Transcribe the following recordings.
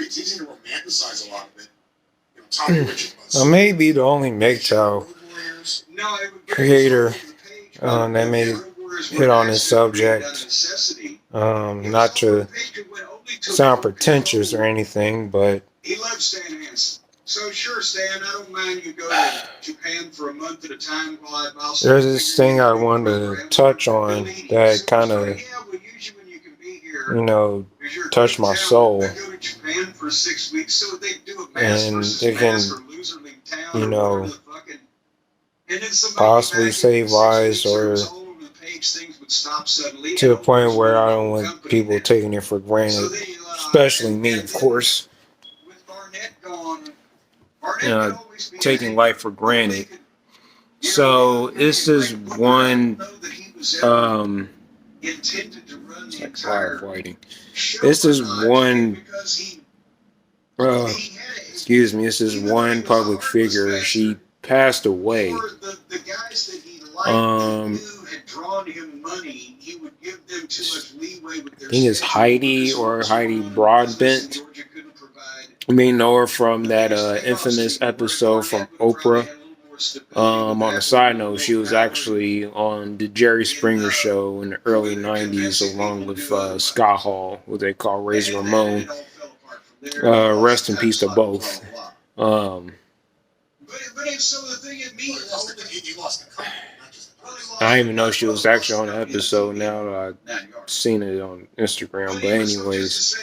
it's easy to romanticize a lot of it. Tommy Richard I may be the only MGTOW creator that may hit on this subject. Not to sound pretentious or anything, but he loves Stan Hansen. So sure, Stan, I don't mind you go to Japan for a month at a time while there's this thing I wanted to touch on that kind of, touch my soul. And it can, possibly save lives, or to the point where I don't want people taking it for granted, especially me, of course. Taking life for granted. So this is one This is one this is one public figure. She passed away. I think it's Hydeia Broadbent. You may know her from that infamous episode from Oprah. On a side note, she was actually on the Jerry Springer show in the early 90s along with Scott Hall, what they call Razor Ramon. Rest in peace to both. I didn't even know she was actually on the episode. Now I've seen it on Instagram. But anyways,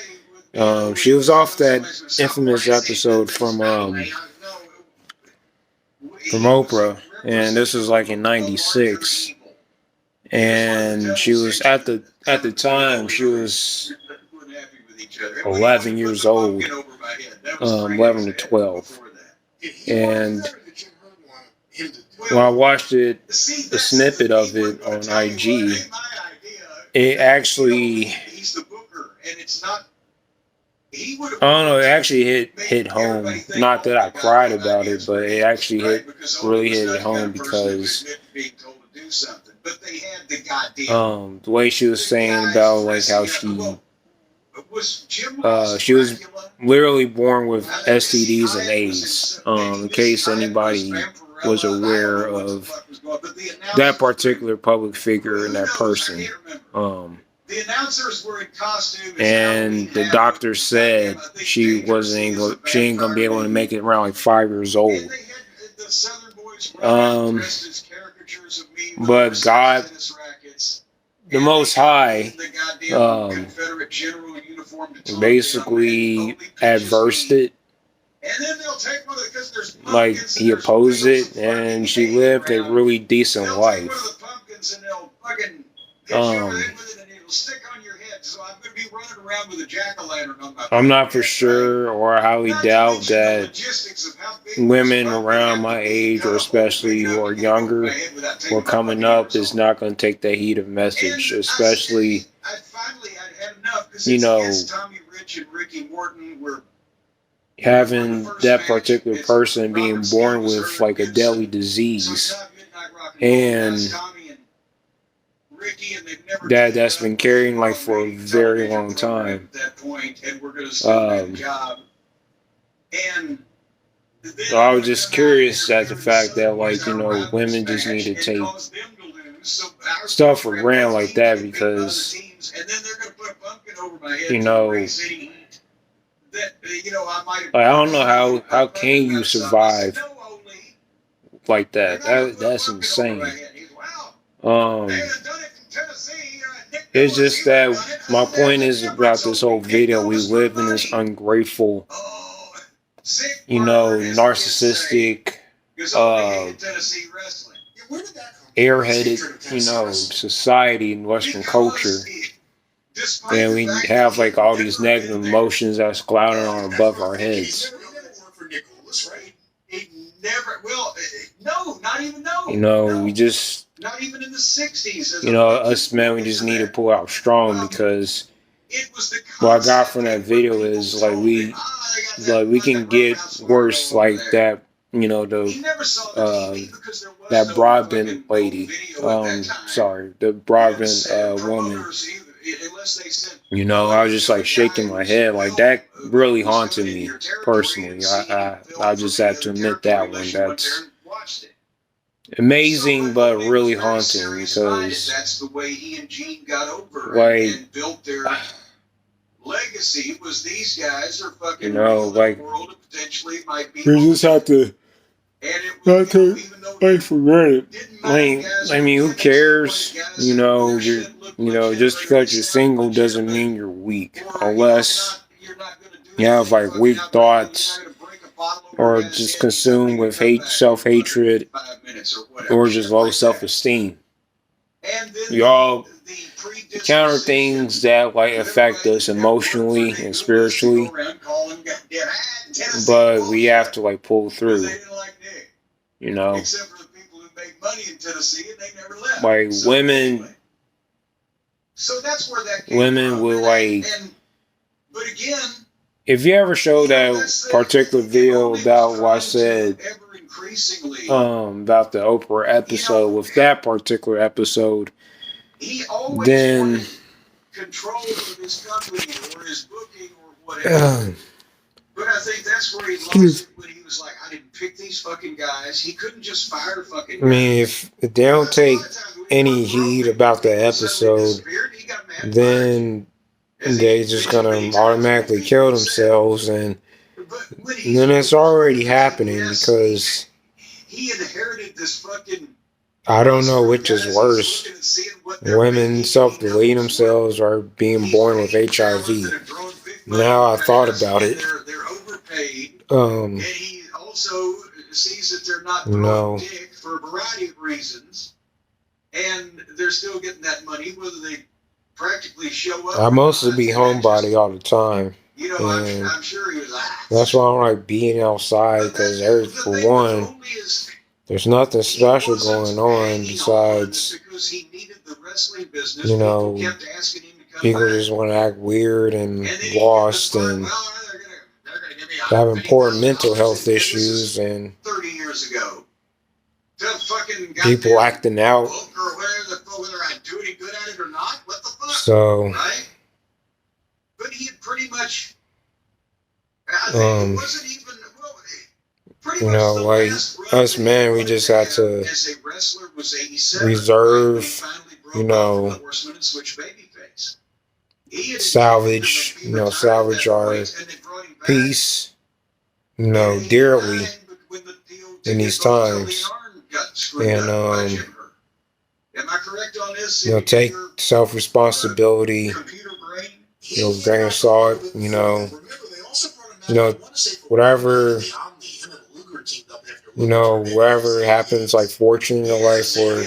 she was off that infamous episode from Oprah, and this was like in '96. And she was at the time she was 11 years old, 11 to 12, and when I watched a snippet of it on IG, it actually, I don't know, it actually hit home. Not that I cried about it, but it actually really hit home because the way she was saying about like how she was literally born with STDs and AIDS. In case anybody was aware of that particular public figure and that person. And the doctor said she ain't gonna be able to make it around like 5 years old. But God, the Most High, basically adversed it. Like, he opposed it, and she lived a really decent life. I'm not for sure or highly doubt that women around my age, or especially who are younger or coming up, is not going to take the heat of message, especially, having that particular person being born with like a deadly disease, and that's been carrying like for a very long time. So I was just curious at the fact that, like, women just need to take stuff for granted like that, because I don't know how can you survive like that? That's insane. It's just that my point is about this whole video. We live in this ungrateful, narcissistic, airheaded, society in Western culture. And we have like all these negative emotions that's clouding on above our heads. We just, not even in the 60s. Us men, we just need to pull out strong, because what I got from that video is like we can get worse like that. That Broadbent lady. The Broadbent woman. unless they sent. You know, I was just like shaking my head. Like that really haunted me personally. I just have to admit that one. That's amazing, but really haunting because that's the way he and Gene got over like and built their legacy. Was these guys are fucking, you know, like world and potentially might be. we just have to not take like for granted. Like, I mean, who cares? You know, just because you're single doesn't mean you're weak, unless you have like weak thoughts or just consumed with self-hatred, or just low self-esteem. We all encounter things that like affect us emotionally and spiritually, but we have to like pull through. You know, except for the people who make money in Tennessee and they never left. Like women, anyway. So that's where that came women from. will like. But again, if you ever show that particular video about what I said, about the Oprah episode, with that particular episode, then control of his company or his booking or whatever. But I think that's where he lost it when he was like, I didn't pick these fucking guys. He couldn't just fire fucking guys. I mean, if they don't take any heed about the episode, then they're just gonna automatically kill themselves, and then it's already happening because he inherited this fucking. I don't know which is worse. Women self-delete themselves or being born with HIV. Now I thought about it. They're overpaid. And he also sees that they're not throwing dick for a variety of reasons. And they're still getting that money, whether they practically show up. I mostly be homebody all the time. You know, I'm sure he was that's why I don't like being outside, because for one, there's nothing special going on besides, you know, people just want to act weird and lost and have important mental health issues, and 30 years ago, people acting out. So, but he had pretty much, you know, like us men, we just had to reserve, you know, salvage our peace, you know, dearly in these times, and you know, take self-responsibility, you know, grain of salt, you know, whatever, you know, whatever happens, like fortune in your life, or,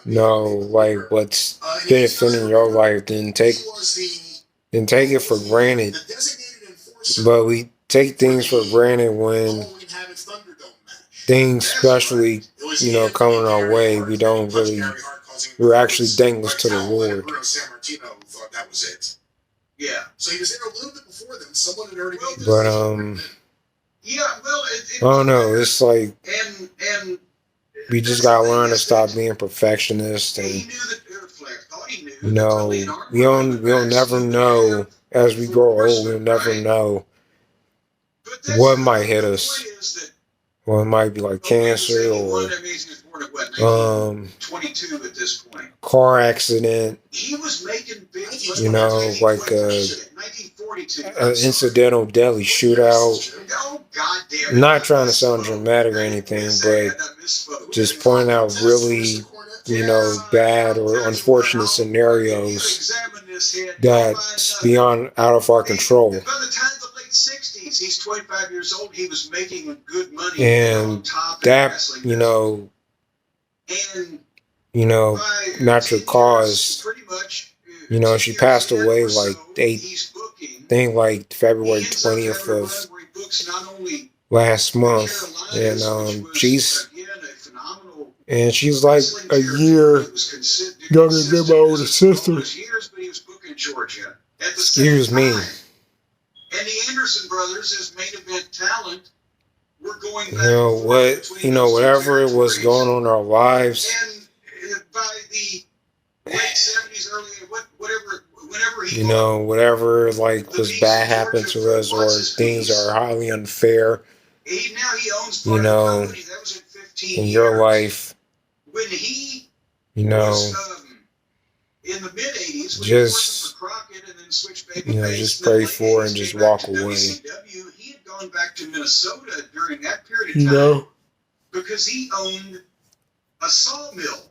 you know, like what's benefiting your life, then take it for granted. But we take things for granted when things, especially, you know, coming our way, we're actually thankless to the Lord. Yeah. So he was there a little bit before them. Someone had already made this. But I don't know. It's like and we just gotta learn to stop being perfectionists, and you know, we'll never know as we grow old. We'll never know what might hit us. Well, it might be like cancer or 22 at this point. Car accident. He was making big, you know, like an incidental deadly shootout. I'm not trying to sound dramatic or anything, but just pointing out really, you know, bad or unfortunate scenarios that's beyond out of our control. By the time the late 60s, he's 25 years old. He was making good money, and that, you know, natural cause. You know, she passed away like February 20th of last month, and she's like a year younger than my older sister. Excuse me. And the Anderson brothers, as main event talent, were going back. Whatever was going on in our lives. And by the late 70s, early whenever he you know, whatever like the was piece bad in happened Georgia to us for what's or his things piece. are highly unfair, Now he owns you part of the know, company. That was in 15 in years. your life, When he you know, was in the mid 80s, when he was working for just, Crockett and then switched you know, Babyface, just and then pray late for 80s and just came back walk to away. WCW, he had gone back to Minnesota during that period of You time know, because he owned a sawmill.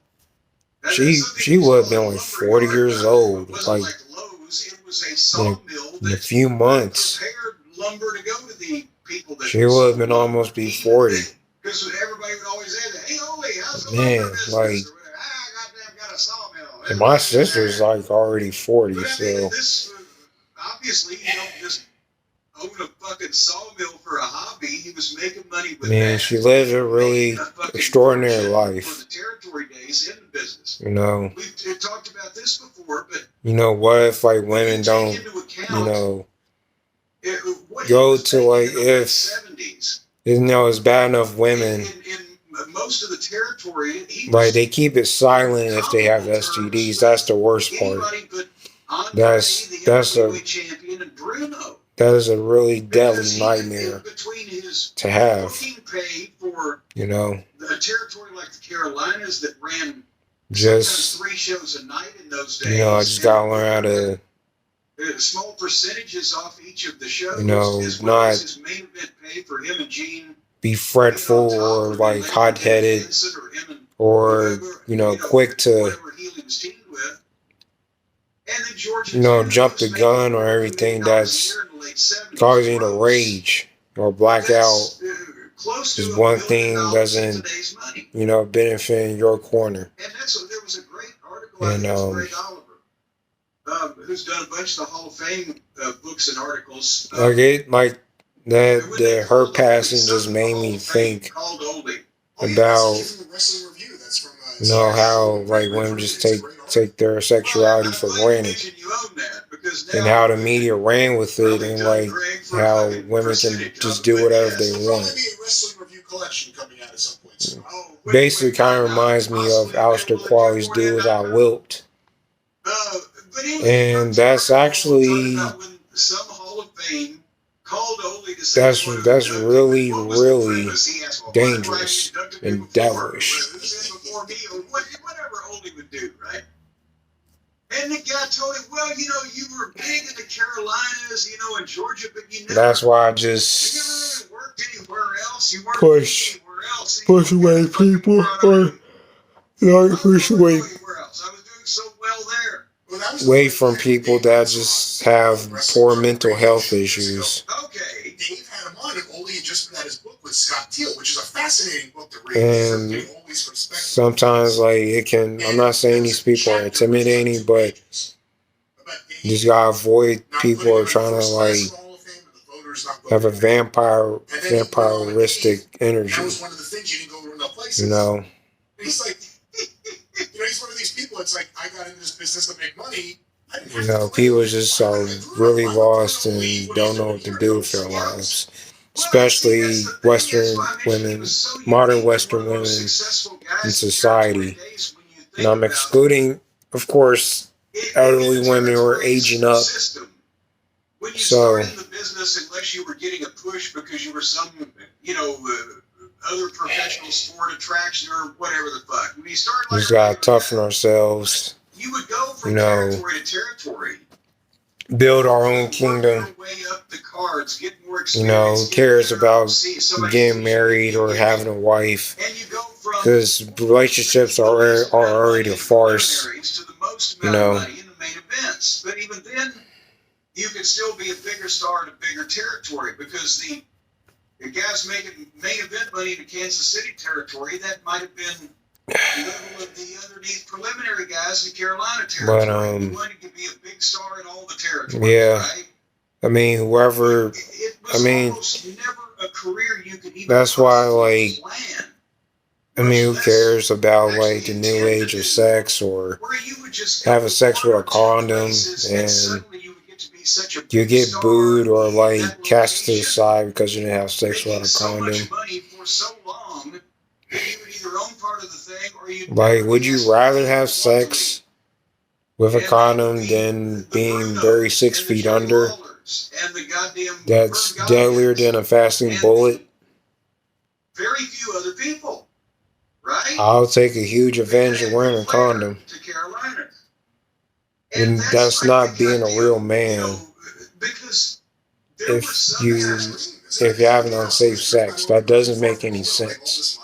she would have been like 40 years old, It wasn't like like Lowe's. It was a in sawmill in a that few months. prepared lumber to go to the people that She would have been almost be 40. Because everybody would always say, "Hey, Ole, how's the Man, lumber business?" like, Or whatever. I goddamn got a sawmill. and my Everybody's in sister's there. like already 40, But I mean, so this obviously you don't just own a fucking sawmill for a hobby. He was making money with man, that. she lives a really extraordinary For life. the territory days in the business. You know, We've talked about this before, but you know, what if like when you women take don't, into account you know, what he go was to making like in the late if 70s, you know it's bad enough women in most of the territory, he like was they keep it silent if they have STDs. That's the worst part. anybody but Andre, That's the that's a heavyweight champion, and Bruno. that is a really deadly Because nightmare between his to have. booking pay for You know, a territory like the Carolinas that ran just sometimes 3 shows a night in those days, you know, I just gotta learn how to, small percentages off each of the shows, you know, as well as not his main event pay for him and Gene be fretful or like hot-headed or you know quick to you know jump the gun or everything that's causing you to rage or black out because one thing doesn't you know benefit in your corner. There was a great article. And who's done a bunch of the Hall of Fame books and articles. Like it, like that, her passing just made me think about you know how like women just take their sexuality for granted, and how the media ran with it, and like how women can just do whatever they want. Basically, kind of reminds me of Aleister Crowley's "Do As I Wilt." And that's actually that's really really dangerous and devilish. And the guy told him, "Well, you know, you were big in the Carolinas, you know, in Georgia, but you never, that's why I you just never really worked anywhere else. You weren't push anywhere else. away people or you know push away I was doing so well there. away from people that just have poor mental health issues. Okay. Dave had him on, and Ole had just put out his book with Scott Teal, which is a fascinating book to read. And sometimes, like, it can, I'm not saying these people are intimidating, but you just gotta avoid people who are trying to, like, have a vampiristic energy. You know? He's like, you know, he's one of these people. It's like, I got into this business to make money. You know, people just are really lost and don't know what to do with their lives. Especially Western women, modern Western women in society. And I'm excluding, of course, elderly women who are aging up. When you So, started in the business, unless you were getting a push because you were some, you know, other professional sport attraction or whatever the fuck. When you started, we just gotta toughen ourselves, you would go from you know, territory to territory. build our own kingdom. You know, who cares about getting married or having a wife? Because relationships are already a farce. You know. But even then, you could still be a bigger star in a bigger territory because the guys making main event money in Kansas City territory, that might have been the level of the underneath preliminary guys in the Carolina territory. But you wanted to be a big star in all the territories, yeah. right? I mean, whoever. It was I mean, almost never a career you could even that's why, like, plan. I mean, who cares about like the new age of sex or having sex with a condom and you get booed or like cast to the side because you didn't have sex without a condom? Like, would you rather have sex with a condom than being buried 6 feet under. That's deadlier than a fasting bullet. Very few other people, right? I'll take a huge advantage of wearing a condom. And that's not being a real man. If you're having unsafe sex, that doesn't make any sense.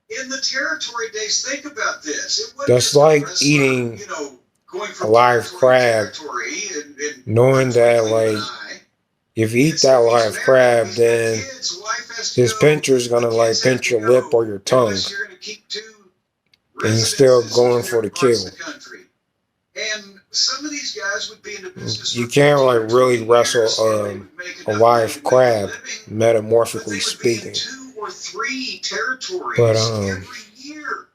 In the territory days, think about this. That's like eating a live crab, knowing that, like, if you eat that live crab, then his pincher's gonna, like, pinch your lip or your tongue, and he's still going for the kill. And some of these guys would be in the business. You can't, like, really wrestle a live crab, metamorphically speaking. 2 or 3 territories But every year,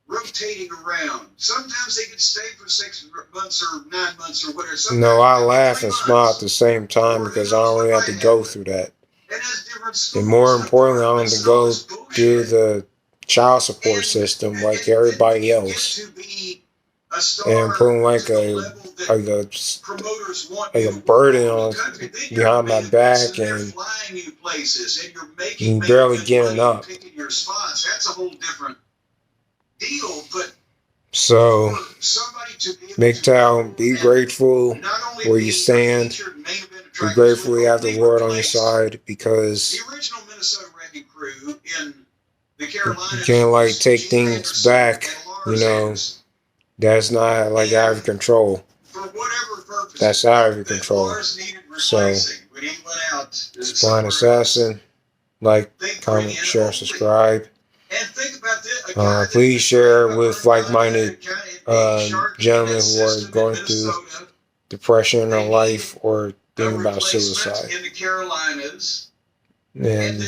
rotating around. Sometimes they could stay for 6 months or 9 months or whatever. No, I laugh and smile at the same time because I don't really have to go through that. And more importantly, I don't have to go through the child support system like everybody else, and putting like a burden on behind my back, and you barely getting up. So, MGTOW, be grateful where you stand. Be grateful you have the Lord on your side, because you can't, like, take things back, you know. That's not, like, out of control. That's out of your control. So, Blind Assassin, like, comment, share, subscribe. Please share with like-minded gentlemen who are going through depression in their life or thinking about suicide. And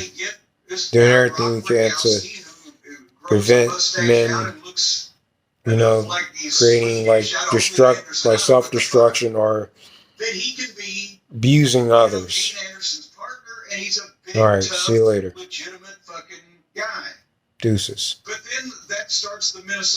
doing everything we can to prevent men, you know, creating like self-destruction or abusing others. Alright, see you later. Deuces. But then that starts the Minnesota